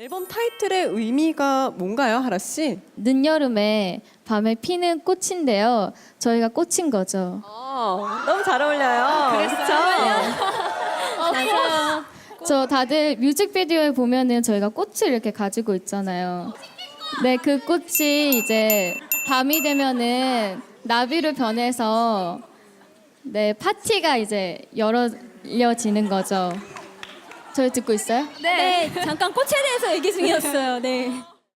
앨범 타이틀의 의미가 뭔가요, 하라 씨? 늦여름에 밤에 피는 꽃인데요. 저희가 꽃인 거죠. 너무 잘 어울려요. 맞아요. 저 다들 뮤직비디오에 보면은 저희가 꽃을 이렇게 가지고 있잖아요. 네, 그 꽃이 이제 밤이 되면은 나비로 변해서 네, 파티가 이제 열려지는 거죠. 저희 듣고 있어요? 네, 잠깐 꽃에 대해서 얘기 중이었어요. 네.